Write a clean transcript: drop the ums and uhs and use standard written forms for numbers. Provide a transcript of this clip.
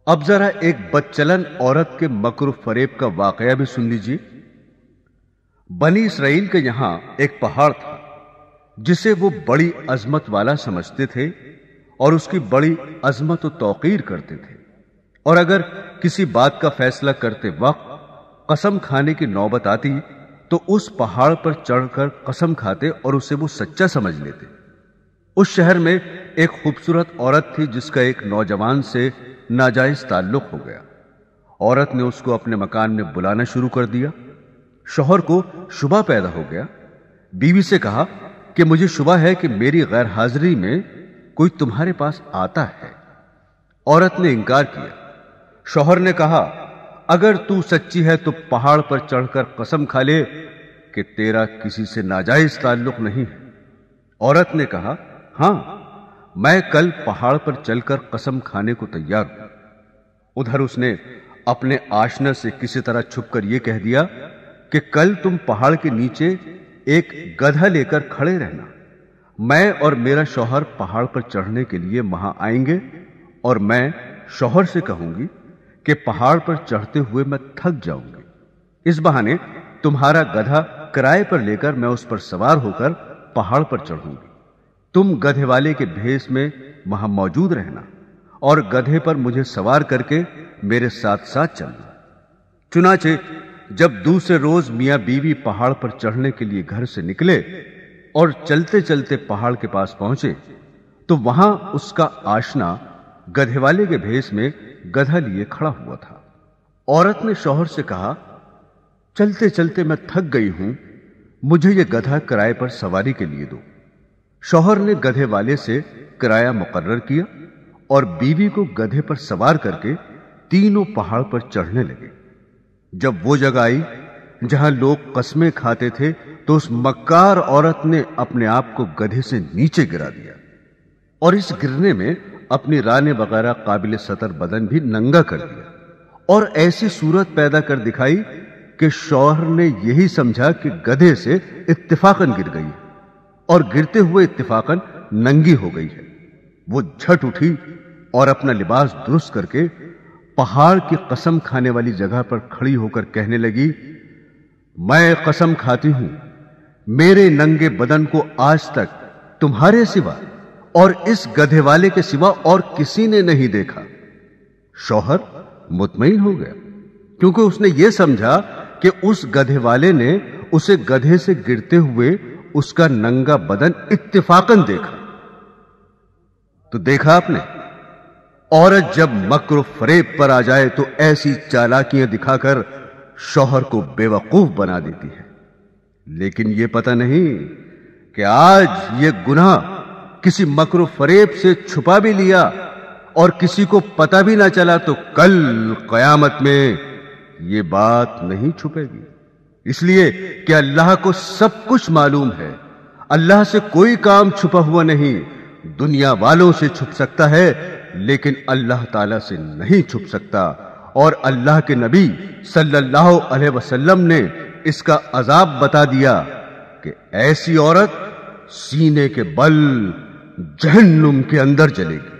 اب ذرا ایک بدچلن عورت کے مکر و فریب کا واقعہ بھی سن لیجیے۔ بنی اسرائیل کے یہاں ایک پہاڑ تھا جسے وہ بڑی عظمت والا سمجھتے تھے اور اس کی بڑی عظمت و توقیر کرتے تھے، اور اگر کسی بات کا فیصلہ کرتے وقت قسم کھانے کی نوبت آتی تو اس پہاڑ پر چڑھ کر قسم کھاتے اور اسے وہ سچا سمجھ لیتے۔ اس شہر میں ایک خوبصورت عورت تھی جس کا ایک نوجوان سے ناجائز تعلق ہو گیا۔ عورت نے اس کو اپنے مکان میں بلانا شروع کر دیا۔ شوہر کو شبہ پیدا ہو گیا۔ بیوی سے کہا کہ مجھے شبہ ہے کہ میری غیر حاضری میں کوئی تمہارے پاس آتا ہے۔ عورت نے انکار کیا۔ شوہر نے کہا اگر تو سچی ہے تو پہاڑ پر چڑھ کر قسم کھا لے کہ تیرا کسی سے ناجائز تعلق نہیں ہے۔ عورت نے کہا ہاں، میں کل پہاڑ پر چل کر قسم کھانے کو تیار ہوں۔ ادھر اس نے اپنے آشنا سے کسی طرح چھپ کر یہ کہہ دیا کہ کل تم پہاڑ کے نیچے ایک گدھا لے کر کھڑے رہنا، میں اور میرا شوہر پہاڑ پر چڑھنے کے لیے وہاں آئیں گے، اور میں شوہر سے کہوں گی کہ پہاڑ پر چڑھتے ہوئے میں تھک جاؤں گی، اس بہانے تمہارا گدھا کرائے پر لے کر میں اس پر سوار ہو کر پہاڑ پر چڑھوں گی۔ تم گدھے والے کے بھیس میں وہاں موجود رہنا اور گدھے پر مجھے سوار کر کے میرے ساتھ ساتھ چلنا۔ چنانچہ جب دوسرے روز میاں بیوی پہاڑ پر چڑھنے کے لیے گھر سے نکلے اور چلتے چلتے پہاڑ کے پاس پہنچے تو وہاں اس کا آشنا گدھے والے کے بھیس میں گدھا لیے کھڑا ہوا تھا۔ عورت نے شوہر سے کہا چلتے چلتے میں تھک گئی ہوں، مجھے یہ گدھا کرائے پر سواری کے لیے دو۔ شوہر نے گدھے والے سے کرایہ مقرر کیا اور بیوی کو گدھے پر سوار کر کے تینوں پہاڑ پر چڑھنے لگے۔ جب وہ جگہ آئی جہاں لوگ قسمیں کھاتے تھے تو اس مکار عورت نے اپنے آپ کو گدھے سے نیچے گرا دیا، اور اس گرنے میں اپنی رانے وغیرہ قابل سطر بدن بھی ننگا کر دیا، اور ایسی صورت پیدا کر دکھائی کہ شوہر نے یہی سمجھا کہ گدھے سے اتفاقاً گر گئی اور گرتے ہوئے اتفاقاً ننگی ہو گئی ہے۔ وہ جھٹ اٹھی اور اپنا لباس درست کر کے پہاڑ کی قسم کھانے والی جگہ پر کھڑی ہو کر کہنے لگی میں قسم کھاتی ہوں میرے ننگے بدن کو آج تک تمہارے سوا اور اس گدھے والے کے سوا اور کسی نے نہیں دیکھا۔ شوہر مطمئن ہو گیا کیونکہ اس نے یہ سمجھا کہ اس گدھے والے نے اسے گدھے سے گرتے ہوئے اس کا ننگا بدن اتفاقاً دیکھا۔ تو دیکھا آپ نے، عورت جب مکر و فریب پر آ جائے تو ایسی چالاکیاں دکھا کر شوہر کو بے وقوف بنا دیتی ہے، لیکن یہ پتہ نہیں کہ آج یہ گناہ کسی مکر و فریب سے چھپا بھی لیا اور کسی کو پتہ بھی نہ چلا تو کل قیامت میں یہ بات نہیں چھپے گی، اس لیے کہ اللہ کو سب کچھ معلوم ہے۔ اللہ سے کوئی کام چھپا ہوا نہیں، دنیا والوں سے چھپ سکتا ہے لیکن اللہ تعالی سے نہیں چھپ سکتا، اور اللہ کے نبی صلی اللہ علیہ وسلم نے اس کا عذاب بتا دیا کہ ایسی عورت سینے کے بل جہنم کے اندر جلے گی۔